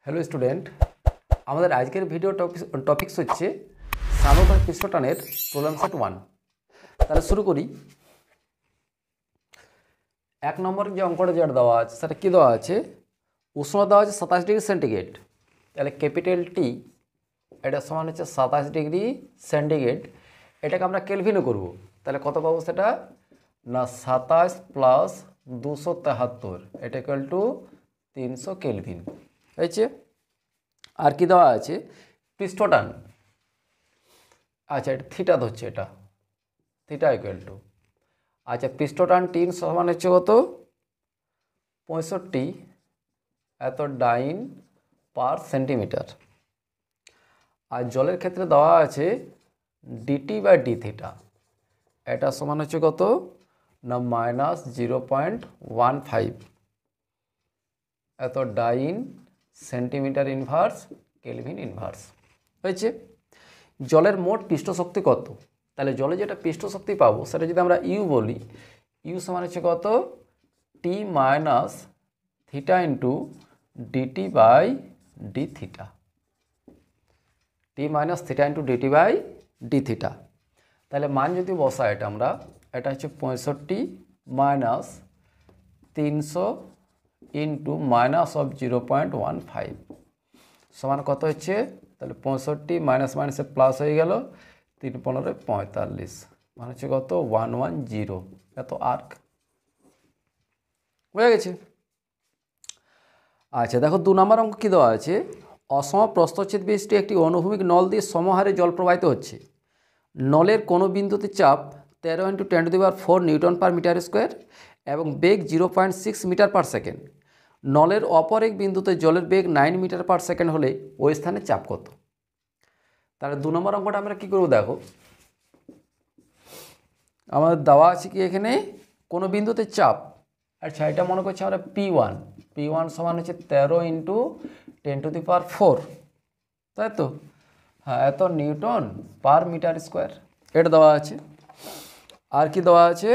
Hello student, আমাদের আজকের video topics হচ্ছে সানোটার পৃষ্ঠটানের প্রবলেম সেট 1। তাহলে শুরু করি। 1 নম্বর যে অঙ্কটা যেটা দেওয়া আছে সেটা কী দেওয়া আছে? উষ্ণতা দেওয়া আছে 27 ডিগ্রি সেন্টিগ্রেড। তাহলে ক্যাপিটাল টি এটা সমান হচ্ছে 27 ডিগ্রি সেন্টিগ্রেড। এটাকে আমরা কেলভিনে করব। তাহলে কত পাবো সেটা? না 27 প্লাস 273, এটা ইকুয়াল টু 300 কেলভিন হয়েছে। আর কি দেওয়া আছে? পৃষ্ঠটান। আচ্ছা, এটা থিটা ধরছে, এটা থিটা ইকুয়াল টু, আচ্ছা পৃষ্ঠটান 3 সমান হচ্ছে কত? 65 এত ডাইন পার সেন্টিমিটার। আর জলের ক্ষেত্রে দেওয়া আছে ডিটি বাই ডি থিটা, এটা সমান হচ্ছে কত? না -0.15 এত dyne centimetre inverse kelvin inverse হয়েছে। জলের মোট পৃষ্ঠশক্তি কত? তাহলে জলে যেটা পৃষ্ঠশক্তি পাবো সেটা যদি আমরা ইউ বলি, ইউ সমান হচ্ছে কত? T minus theta into dt by d theta, t minus theta into dt by d theta. তাহলে মান যদি বসাই এটা আমরা, এটা হচ্ছে 65 মাইনাস 300 ইন্টু মাইনাস অফ 0.15 সমান কত হচ্ছে? তাহলে 65 মাইনাস মাইনাসে প্লাস হয়ে গেল, 3 15 45, মানে হচ্ছে কত? 110 এত আর্ক। বুঝা গেছে? আচ্ছা দেখো 2 নম্বর অঙ্ক কী দেওয়া আছে? অসম প্রস্থচ্ছেদ বিশিষ্ট একটি অনুভূমিক নল দিয়ে সমহারে জল প্রবাহিত হচ্ছে। নলের কোনো বিন্দুতে চাপ 13 × 10⁴ নিউটন পার মিটার স্কোয়ার এবং বেগ 0.6 মিটার পার সেকেন্ড। নলের অপর এক বিন্দুতে জলের বেগ 9 মিটার পার সেকেন্ড হলে ওই স্থানে চাপ কত? তাহলে 2 নম্বর অঙ্কটা আমরা কী করবো দেখো, আমাদের দেওয়া আছে কি এখানে কোনো বিন্দুতে চাপ। আচ্ছা এটা মনে করছি আমরা P1 সমান হচ্ছে 13 × 10⁴, তাই তো? হ্যাঁ, এত নিউটন পার মিটার স্কোয়ার এটা দেওয়া আছে। আর কি দেওয়া আছে?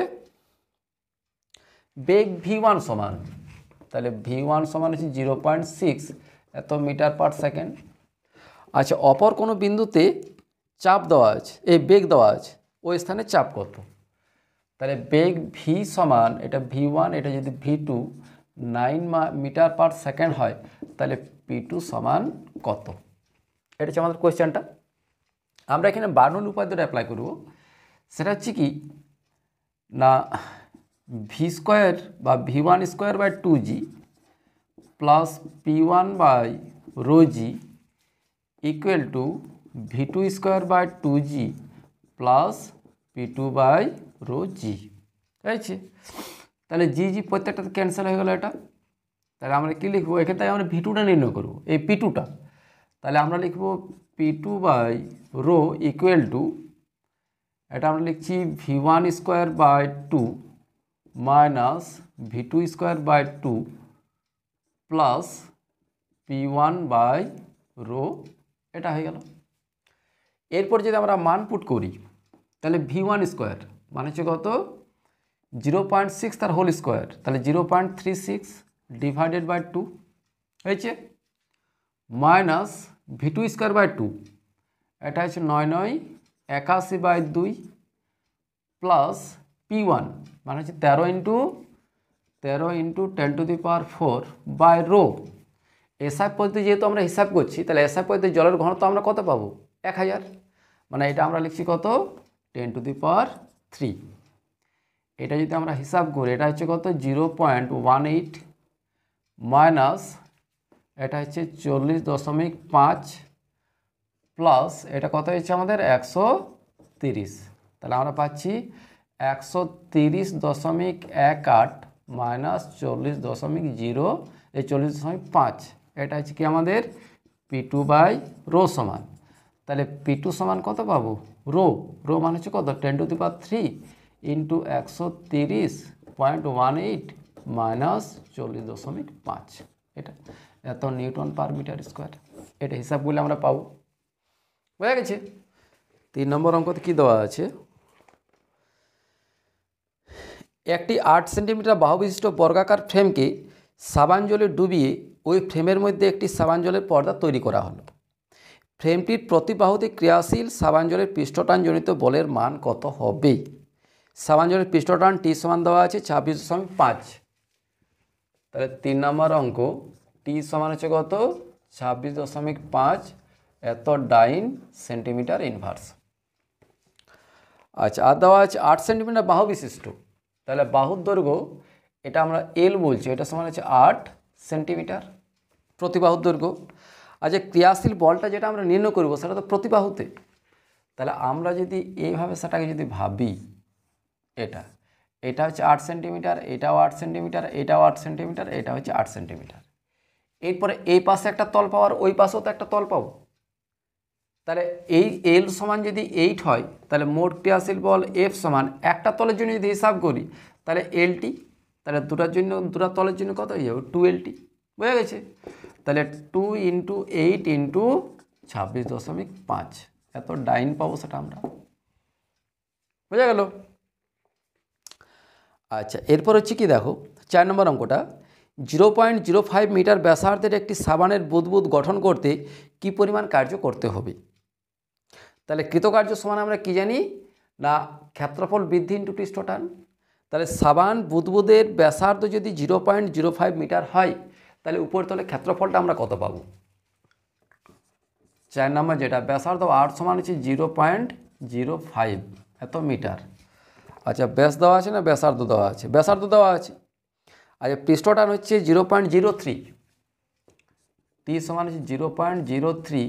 বেগ V1 সমান, তাহলে V1 সমান হচ্ছে 0.6 এত মিটার পার সেকেন্ড। আচ্ছা অপর কোনো বিন্দুতে চাপ দেওয়া আছে, এই বেগ দেওয়া আছে, ওই স্থানে চাপ কত? তাহলে বেগ V সমান, এটা V1 এটা যদি V2 9 মিটার পার সেকেন্ড হয়, তাহলে P2 সমান কত? এটা হচ্ছে আমাদের কোয়েশ্চেনটা। আমরা এখানে বার্নৌলি উপপাদ্যটা অ্যাপ্লাই করব। সেটা হচ্ছে কি না ভি স্কোয়ার বা V1 square by 2g plus P1 by rho g equal to V2 square by 2g plus P2 by rho g হয়েছে। তাহলে জি প্রত্যেকটাতে ক্যান্সেল হয়ে গেল এটা। তাহলে আমরা কি লিখবো এখান থেকে? আমরা V2টা নির্ণয় করবো, এই P2টা। তাহলে আমরা লিখবো P2 by rho equal to, এটা আমরা লিখছি V1 square by 2 minus V2 square by 2 plus P1 by rho, এটা হয়ে গেল। এরপর যদি আমরা মান পুট করি, তাহলে V1 স্কোয়ার মানে হচ্ছে কত? 0.6 তার হোল স্কোয়ার, তাহলে 0.36 ডিভাইডেড বাই 2 হয়েছে, মাইনাস V2 স্কোয়ার বাই 2, এটা হচ্ছে 9 9 81 বাই 2 প্লাস P1 মানে হচ্ছে 13 × 10⁴ বাই রো। এসআই পদ্ধতি যেহেতু আমরা হিসাব করছি, তাহলে এসআই পদ্ধতি জলের ঘনত্ব আমরা কত পাবো? 1000, মানে এটা আমরা লিখছি কত? 10⁻³ এটা যদি আমরা হিসাব করি, এটা হচ্ছে কত? 0.18 মাইনাস এটা হচ্ছে 40.5 প্লাস এটা কত হচ্ছে আমাদের? 130। তাহলে আমরা পাচ্ছি 130.18 মাইনাস 40.05, এটা হচ্ছে কি আমাদের P2 বাই রো সমান। তাহলে P2 সমান কত পাবো? রো মানে হচ্ছে কত? 10⁻³ ইন্টু 130.18 মাইনাস 40.5, এটা এত নিউটন পার মিটার স্কোয়ার। এটা হিসাব করলে আমরা পাবো। বুঝা গেছে? 3 নম্বর অঙ্কতে কী দেওয়া আছে? একটি 8 সেন্টিমিটার বাহু বিশিষ্ট বর্গাকার ফ্রেমকে সাবান জলে ডুবিয়ে ওই ফ্রেমের মধ্যে একটি সাবান জলের পর্দা তৈরি করা হলো। ফ্রেমটির প্রতি বাহুতে ক্রিয়াশীল সাবান জলের পৃষ্ঠটানজনিত বলের মান কত হবে? সাবান জলের পৃষ্ঠটান টি সমান দেওয়া আছে 26.5। তাহলে 3 নম্বর অঙ্ক, টি সমান হচ্ছে কত? 26.5 এত ডাইন সেন্টিমিটার ইনভার্স। আচ্ছা, আর দেওয়া আছে 8 সেন্টিমিটার বাহু বিশিষ্ট। তাহলে বাহুর দৈর্ঘ্য, এটা আমরা এল বলছি, এটা সমান হচ্ছে 8 সেন্টিমিটার প্রতি বাহুর দৈর্ঘ্য। আচ্ছা, ক্রিয়াশীল বলটা যেটা আমরা নির্ণয় করব সেটা তো প্রতি বাহুতে। তাহলে আমরা যদি এইভাবে সেটাকে যদি ভাবি, এটা হচ্ছে 8 সেন্টিমিটার, এটাও 8 সেন্টিমিটার, এটাও 8 সেন্টিমিটার, এটা হচ্ছে 8 সেন্টিমিটার। এরপরে এই পাশে একটা তল পাওয়ার, ওই পাশেও তো একটা তল পাবো। তাহলে এই এল সমান যদি 8 হয়, তাহলে মোট ক্রিয়াশীল বল এফ সমান একটা তলের জন্য যদি হিসাব করি তাহলে এলটি, তাহলে দুটা তলের জন্য কত হয়ে যাবে? 2LT। বোঝা গেছে? তাহলে 2 × 8 × 26.5 এত ডাইন পাবো, সেটা আমরা। বোঝা গেল? আচ্ছা, এরপর হচ্ছে কি দেখো 4 নম্বর অঙ্কটা, 0.05 মিটার ব্যাসার্ধের একটি সাবানের বুদবুদ গঠন করতে কি পরিমাণ কার্য করতে হবে? তাহলে কৃতকার্য সমান আমরা কি জানি না, ক্ষেত্রফল বৃদ্ধি ইন্টু পৃষ্ঠটান। তাহলে সাবান বুদবুদের ব্যাসার্ধ যদি 0.05 মিটার হয়, তাহলে উপর তলে ক্ষেত্রফলটা আমরা কত পাবো? 4 নম্বর যেটা ব্যাসার্ধ 8 সমান হচ্ছে 0.05 এত মিটার। আচ্ছা, ব্যাস দেওয়া আছে না ব্যাসার্ধ দেওয়া আছে? ব্যাসার্ধ দেওয়া আছে। আচ্ছা, পৃষ্ঠটান হচ্ছে 0.03, টি সমান হচ্ছে 0.03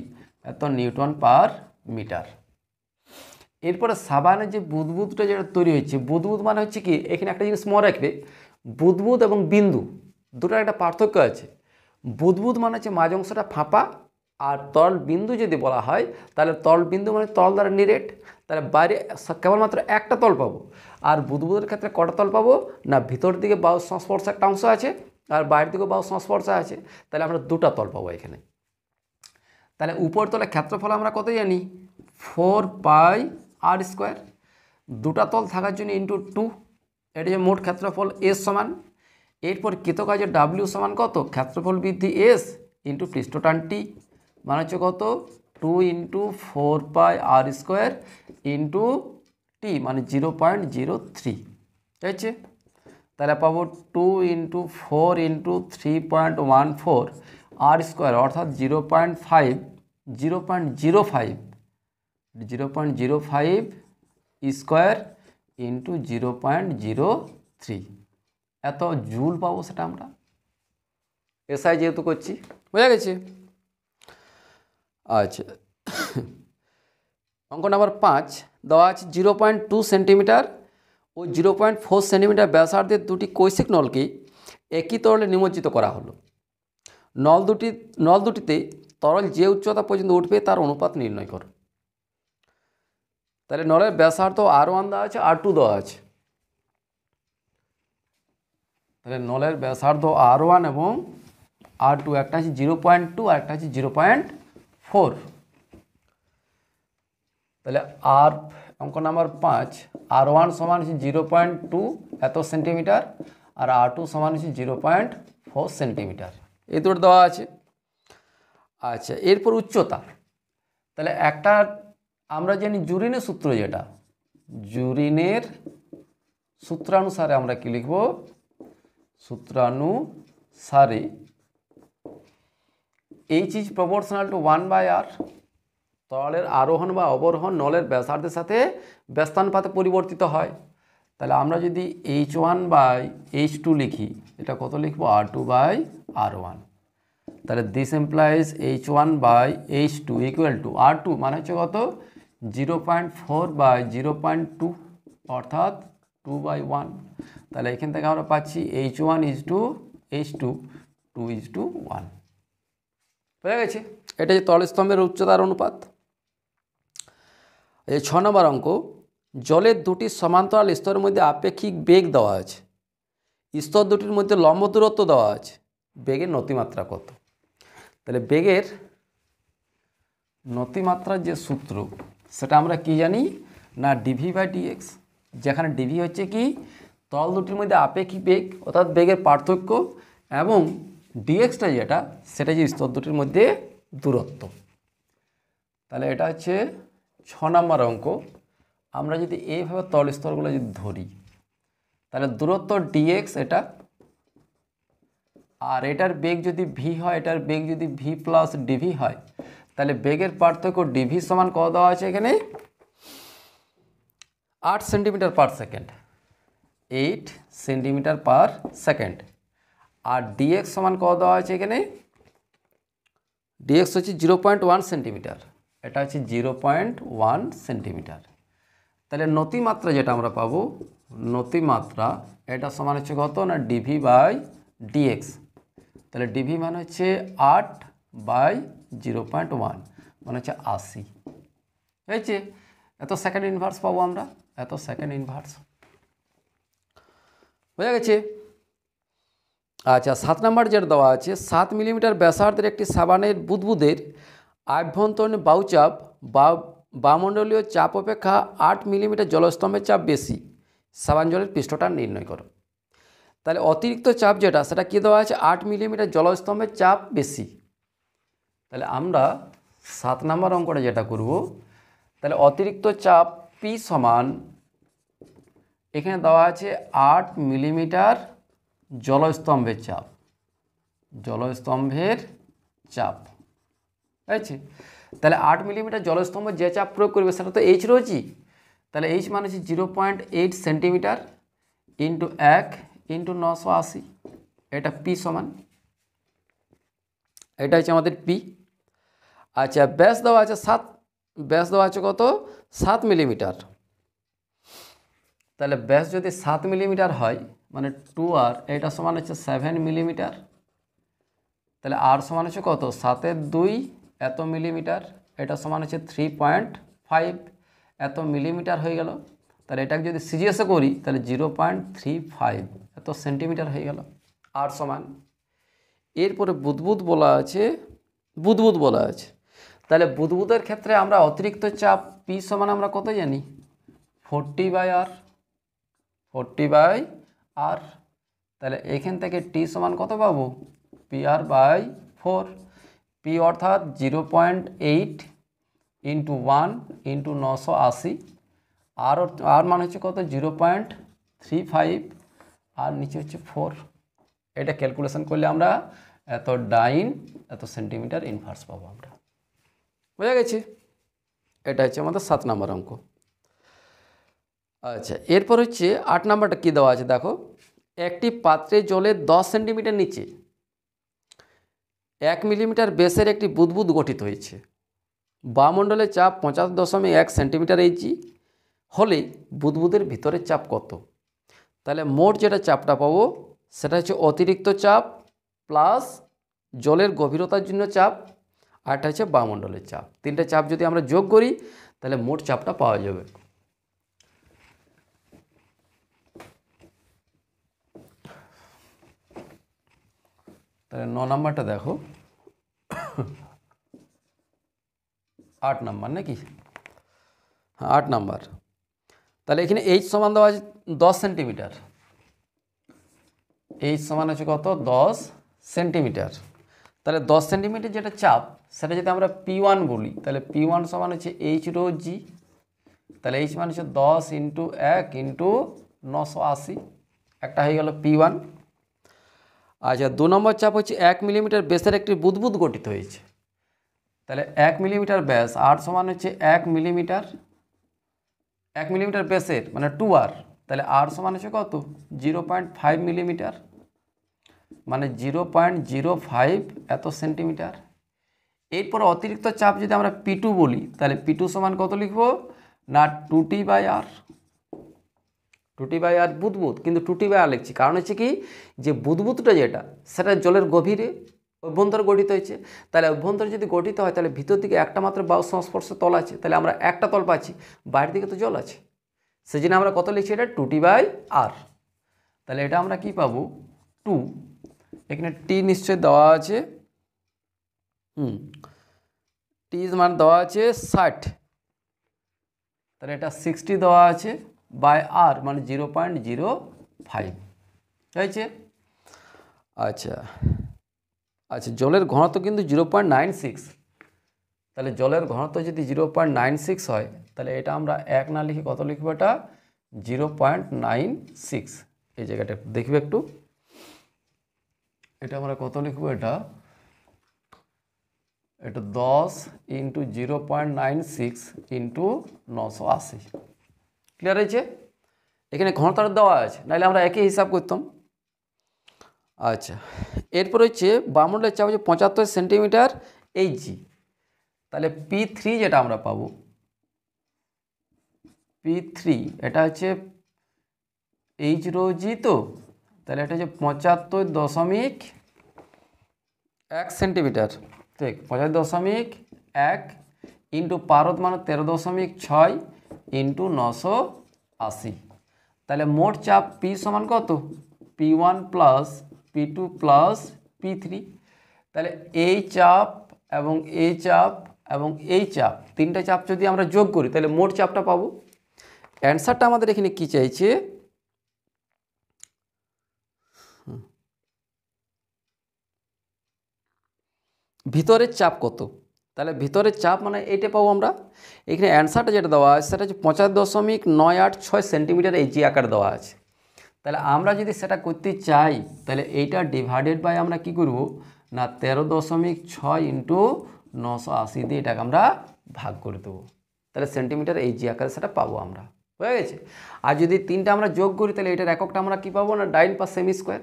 এত নিউটন পার মিটার। এরপরে সাবানের যে বুদবুদটা যেটা তৈরি হচ্ছে, বুদবুদ মানে হচ্ছে কি, এখানে একটা জিনিস মনে রাখবে, বুদবুদ এবং বিন্দু দুটোর একটা পার্থক্য আছে। বুদবুদ মানে হচ্ছে মাঝ অংশটা ফাঁপা, আর তল বিন্দু যদি বলা হয় তাহলে তল বিন্দু মানে তল দ্বারা নিরেট। তাহলে বাইরে কেবলমাত্র একটা তল পাবো। আর বুদবুদের ক্ষেত্রে কটা তল পাবো না, ভিতর দিকে বাহু সংস্পর্শ একটা অংশ আছে, আর বাইরের দিকে বাহু সংস্পর্শ আছে। তাহলে আমরা দুটা তল পাবো এখানে। তাহলে উপর তলে ক্ষেত্রফল আমরা কত জানি? 4πr²। দুটা তল থাকার জন্য ইন্টু 2, এটা যে মোট ক্ষেত্রফল এস সমান। এরপর কৃতকার্য ডাব্লিউ সমান কত? ক্ষেত্রফল বৃদ্ধি এস ইন্টু পৃষ্ঠটান টি, মানে হচ্ছে কত? 2 × 4πr² ইন্টু টি মানে 0.03। ঠিক আছে? তাহলে পাবো 2 × 4 × 3.14 r² অর্থাৎ 0.05 স্কোয়ার ইন্টু 0.03 এত জুল পাবো, সেটা আমরা এসআই যেহেতু করছি। বোঝা গেছে? আচ্ছা, অঙ্ক নাম্বার 5 দেওয়া আছে 0.2 সেন্টিমিটার ও 0.4 সেন্টিমিটার ব্যাসার্ধের দুটি কৈশিক নলকে একই তরলে নিমজ্জিত করা হলো। নল দুটিতে তরল যে উচ্চতা পর্যন্ত উঠবে তার অনুপাত নির্ণয় করো। তাহলে নলের ব্যাসার্ধ R1 দেওয়া আছে, R2 দেওয়া আছে। তাহলে নলের ব্যাসার্ধ R1 এবং R2, একটা আছে 0.2 আর একটা আছে 0.4। তাহলে অঙ্ক নাম্বার 5, R1 সমান হচ্ছে 0.2 এত সেন্টিমিটার, আর R2 সমান হচ্ছে 0.4 সেন্টিমিটার। এই দুটো দেওয়া আছে। আচ্ছা, এরপর উচ্চতা। তাহলে একটা আমরা জানি জুরিনের সূত্র, যেটা জুরিনের সূত্রানুসারে আমরা কি লিখব? সূত্রানুসারে H is proportional to 1/r। তরলের আরোহণ বা অবরোহণ নলের ব্যাসার্ধের সাথে ব্যস্তানুপাতে পরিবর্তিত হয়। তাহলে আমরা যদি H1/H2 লিখি, এটা কত লিখবো? R2/R1। তাহলে this implies H1/H2 equal to R2 মানে হচ্ছে কত? 0.4/0.2 অর্থাৎ 2/1। তাহলে এখান থেকে আমরা পাচ্ছি H1:H2, 2:1। বোঝা গেছে? এটা যে তলস্তম্ভের উচ্চতার অনুপাত। এই 6 নম্বর অঙ্ক, জলের দুটি সমান্তরাল স্তরের মধ্যে আপেক্ষিক বেগ দেওয়া আছে, স্তর দুটির মধ্যে লম্ব দূরত্ব দেওয়া আছে, বেগের নতিমাত্রা কত? তাহলে বেগের নতিমাত্রার যে সূত্র, সেটা আমরা কি জানি না, dv/dx, যেখানে dv হচ্ছে কি তল দুটির মধ্যে আপেক্ষিক বেগ অর্থাৎ বেগের পার্থক্য, এবং ডিএক্সটা যেটা সেটা যে স্তর দুটির মধ্যে দূরত্ব। তাহলে এটা হচ্ছে 6 নম্বর অঙ্ক। আমরা যদি এইভাবে তল স্তরগুলো যদি ধরি তাহলে দূরত্ব ডিএক্স এটা, আর এটার বেগ যদি ভি হয়, এটার বেগ যদি ভি প্লাস ডিভি হয়, তাহলে বেগের পার্থক্য ডিভি সমান কত দেওয়া আছে এখানে 8 centimetre per second, 8 centimetre per second. আর ডিএক্স সমান কত দেওয়া আছে এখানে, ডিএক্স হচ্ছে 0.1 সেন্টিমিটার, এটা হচ্ছে 0.1 সেন্টিমিটার। তাহলে নতিমাত্রা যেটা আমরা পাবো, নতিমাত্রা এটা সমান হচ্ছে কত না ডিভি বাই ডিএক্স। তাহলে ডিভি মানে হচ্ছে 8 বাই 0.1 মানে হচ্ছে 80, হয়েছে। এত সেকেন্ড ইনভার্স পাবো আমরা, এত সেকেন্ড ইনভার্স হয়ে গেছে। আচ্ছা 7 নম্বর যেটা দেওয়া আছে, 7 মিলিমিটার ব্যাসার্ধের একটি সাবানের বুদবুদের আভ্যন্তরীণ বায়ুচাপ বা বায়ুমণ্ডলীয় চাপ অপেক্ষা 8 মিলিমিটার জলস্তম্ভের চাপ বেশি, সাবান জলের পৃষ্ঠটা নির্ণয় করো। তাহলে অতিরিক্ত চাপ যেটা সেটা কী দেওয়া আছে, 8 মিলিমিটার জলস্তম্ভের চাপ বেশি। তাহলে আমরা 7 নম্বর অঙ্কটা যেটা করব, তাহলে অতিরিক্ত চাপ পি সমান এখানে দেওয়া আছে 8 মিলিমিটার জলস্তম্ভের চাপ, জলস্তম্ভের চাপ, আছে। তাহলে 8 মিলিমিটার জলস্তম্ভ যে চাপ প্রয়োগ করবে সেটা তো এইচ রয়েছে। তাহলে এইচ মানে হচ্ছে 0.8 সেন্টিমিটার ইন্টু 1 ইন্টু 980, এটা পি সমান, এটা হচ্ছে আমাদের পি। আচ্ছা ব্যাস দেওয়া আছে 7, ব্যাস দেওয়া আছে কত 7 মিলিমিটার। তাহলে ব্যাস যদি 7 মিলিমিটার হয় মানে 2r, এটা সমান হচ্ছে 7 মিলিমিটার। তাহলে আর সমান হচ্ছে কত 7 × 2 এত মিলিমিটার, এটা সমান হচ্ছে 3.5 এত মিলিমিটার হয়ে গেল। তাহলে এটাকে যদি সিজিএসে করি তাহলে 0.35 এত সেন্টিমিটার হয়ে গেল, আর সমান। এরপরে বুদবুদ বলা আছে, বুদবুদ বলা আছে। তাহলে বুদবুদের ক্ষেত্রে আমরা অতিরিক্ত চাপ পি সমান আমরা কত জানি 40/r, 40/r। তাহলে এখান থেকে টি সমান কত পাবো PR/4, পি অর্থাৎ 0.8 ইন্টু 1 ইন্টু 980, আর মানে হচ্ছে কত 0.35, আর নিচে হচ্ছে 4। এটা ক্যালকুলেশন করলে আমরা এত ডাইন এত সেন্টিমিটার ইনভার্স পাবো আমরা, বোঝা গেছে। এটা হচ্ছে আমাদের 7 নম্বর অঙ্ক। আচ্ছা এরপর হচ্ছে 8 নম্বরটা কী দেওয়া আছে দেখো, একটি পাত্রে জলের 10 সেন্টিমিটার নিচে 1 মিলিমিটার ব্যাসের একটি বুদবুদ গঠিত হয়েছে, বায়ুমণ্ডলের চাপ 50.1 সেন্টিমিটার এইচজি হলে বুদবুদের ভিতরের চাপ কত। তাহলে মোট যেটা চাপটা পাবো সেটা হচ্ছে অতিরিক্ত চাপ প্লাস জলের গভীরতার জন্য চাপ, আর এটা হচ্ছে বায়ুমণ্ডলের চাপ। তিনটে চাপ যদি আমরা যোগ করি তাহলে মোট চাপটা পাওয়া যাবে। তাহলে 9 নম্বরটা দেখো, 8 নম্বর নাকি, হ্যাঁ 8 নম্বর। তাহলে এখানে এইচ সমান দেওয়া আছে 10 সেন্টিমিটার, এইচ সমান আছে কত 10 সেন্টিমিটার। তাহলে 10 সেন্টিমিটার যেটা চাপ সেটা যদি আমরা P1 বলি তাহলে P1 সমান হচ্ছে এইচ রো জি। তাহলে এইচ মানে হচ্ছে 10 ইন্টু 1 ইন্টু 980, একটা হয়ে গেল P1। আচ্ছা 2 নম্বর চাপ হচ্ছে 1 মিলিমিটার ব্যাসের একটি বুদবুদ গঠিত হয়েছে। তাহলে 1 মিলিমিটার ব্যাস, আর সমান হচ্ছে 1 মিলিমিটার, 1 মিলিমিটার ব্যাসের মানে 2r। তাহলে আর সমান হচ্ছে কত 0.5 মিলিমিটার মানে 0.05 এত সেন্টিমিটার। এরপর অতিরিক্ত চাপ যদি আমরা P2 বলি তাহলে P2 সমান কত লিখবো না 2T/r, 2T/r বুদবুদ, কিন্তু 2T/r লিখছি কারণ হচ্ছে কি যে বুদবুদটা যেটা সেটা জলের গভীরে অভ্যন্তর গঠিত হয়েছে। তাহলে অভ্যন্তর যদি গঠিত হয় তাহলে ভিতর দিকে একটা মাত্র বায়ু সংস্পর্শ তল আছে, তাহলে আমরা একটা তল পাচ্ছি, বাইরের দিকে তো জল আছে, সেই জন্য আমরা কত লিখছি এটা 2T/r। তাহলে এটা আমরা কি পাবো 2, এখানে টি নিশ্চয় দেওয়া আছে, টি মান দেওয়া আছে 60, তাহলে এটা 60 দেওয়া আছে বাই আর মানে 0.05 হয়েছে। আচ্ছা আচ্ছা, জলের ঘনত্ব কিন্তু 0.96। তাহলে জলের ঘনত্ব যদি 0.96 হয়, তাহলে এটা আমরা 1 না লিখে কত লিখবো? এটা 0.96। এই জায়গাটা দেখবে একটু, এটা আমরা কত লিখবো? এটা 10 ইন্টু 0.96 ইন্টু 980। ক্লিয়ার হয়েছে? এখানে ঘনত্বটা দেওয়া আছে, নাহলে আমরা একই হিসাব করতাম। আচ্ছা, এরপর হচ্ছে বায়ুমণ্ডলের চাপ হচ্ছে 75 সেন্টিমিটার এইচজি। তাহলে P3 যেটা আমরা পাবো, P3 এটা হচ্ছে এইচ রো জি, তো তাহলে এটা হচ্ছে 75.1 সেন্টিমিটার, ঠিক 75.1 ইন্টু পারদ মানে 13.6 ইন্টু 980। তাহলে মোট চাপ P সমান কত? P1 plus P2 plus P3। তাহলে এই চাপ এবং এই চাপ এবং এই চাপ, তিনটা চাপ যদি আমরা যোগ করি তাহলে মোট চাপটা পাবো। অ্যান্সারটা আমাদের এখানে কি চাইছে? ভিতরের চাপ কত? তাহলে ভিতরের চাপ মানে এইটা পাবো আমরা। এখানে অ্যান্সারটা যেটা দেওয়া আছে সেটা হচ্ছে 75.986 সেন্টিমিটার এইচজি আকার দেওয়া আছে। তাহলে আমরা যদি সেটা করতে চাই, তাহলে এইটা ডিভাইডেড বাই আমরা কি করব না 13.6 ইন্টু 980 দিয়ে এটাকে আমরা ভাগ করে দেবো। তাহলে সেন্টিমিটার এইচজি আকারে সেটা পাবো আমরা। হয়ে গেছে? আর যদি তিনটা আমরা যোগ করি তাহলে এটার এককটা আমরা কি পাবো না ডাইন পার সেমি স্কোয়ার।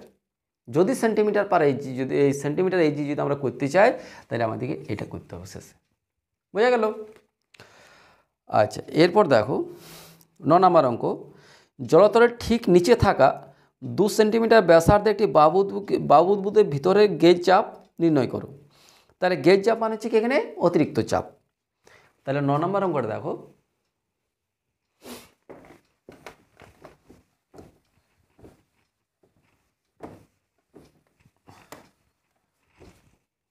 যদি সেন্টিমিটার পার এইচজি, যদি এই সেন্টিমিটার এইচজি যদি আমরা করতে চাই তাহলে আমাদেরকে এটা করতে হবে শেষে। বোঝা গেল? আচ্ছা, এরপর দেখো 9 নম্বর অঙ্ক। জলতলের ঠিক নিচে থাকা 2 সেন্টিমিটার ব্যাসার্ধে একটি বায়ুবুদবুদের ভিতরে গেজ চাপ নির্ণয় করো। তাহলে গেজ চাপ মানে হচ্ছে কি এখানে অতিরিক্ত চাপ। তাহলে 9 নম্বর অঙ্কটা দেখো,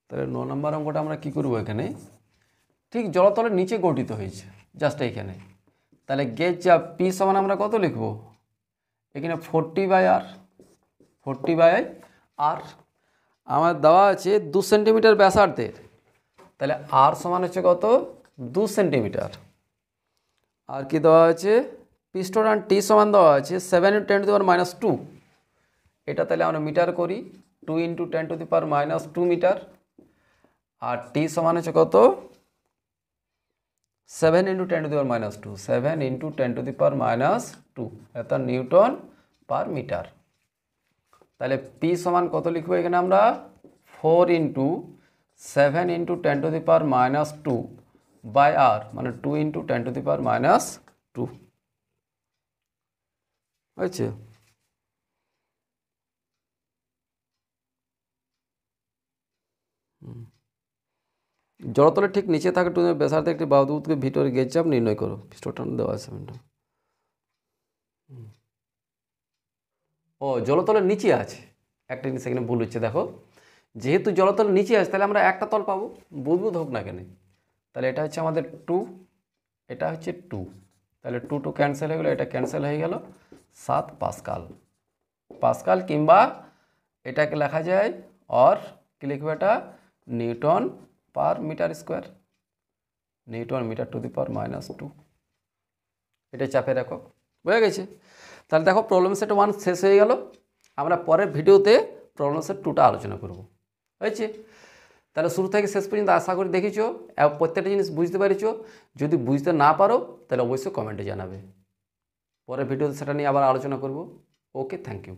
তাহলে 9 নম্বর অঙ্কটা আমরা কি করব? এখানে ঠিক জলতলের নিচে গঠিত হয়েছে, জাস্ট এইখানে। তাহলে গেজ চাপ পি সমান আমরা কত লিখব? এখানে 40/r, 40/r আমার দেওয়া আছে 2 সেন্টিমিটার ব্যাসার্ধের। তাহলে আর সমান হচ্ছে কত? 2 সেন্টিমিটার। আর কি দেওয়া আছে? পিস্টন টি সমান দেওয়া আছে 7 × 10⁻²। এটা তাহলে আমরা মিটার করি, 2 × 10⁻² মিটার। আর টি সমান হচ্ছে কত? 7 × 10⁻², 7 × 10⁻², এত নিউটন পার মিটার। তাহলে পি সমান কত লিখবো এখানে আমরা? 4 × 7 × 10⁻² বাই আর, মানে 2 × 10⁻²। হয়েছে? জলতলের ঠিক নিচে থাকা ব্যাসার্ধে একটি বায়ুবুদবুদের ভিতরে গেজ চাপ নির্ণয় করো। পিস্টন দেওয়া আছে। ও, জলতলের নিচে আছে। একটা জিনিস এখানে ভুল হচ্ছে, দেখো, যেহেতু জলতলের নিচে আছে তাহলে আমরা একটা তল পাবো, বুদবুদ হোক না কেন। তাহলে এটা হচ্ছে আমাদের 2, এটা হচ্ছে 2, তাহলে 2 2 ক্যান্সেল হয়ে গেলো, এটা ক্যান্সেল হয়ে গেল। 7 পাস্কাল। পাস্কাল কিংবা এটাকে লেখা যায় আর কি লিখবো? এটা newton per metre square, newton metre to the power -2। এটা চাপের একক। বুঝে গেছে? তাহলে দেখো প্রবলেম সেট 1 শেষ হয়ে গেল। আমরা পরের ভিডিওতে প্রবলেম সেট 2টা আলোচনা করব। হয়েছে? তাহলে শুরু থেকে শেষ পর্যন্ত আশা করি দেখেছো, প্রত্যেকটা জিনিস বুঝতে পেরেছো। যদি বুঝতে না পারো তাহলে অবশ্যই কমেন্টে জানাবে। পরের ভিডিওতে সেটা নিয়ে আবার আলোচনা করব। ওকে, থ্যাংক ইউ।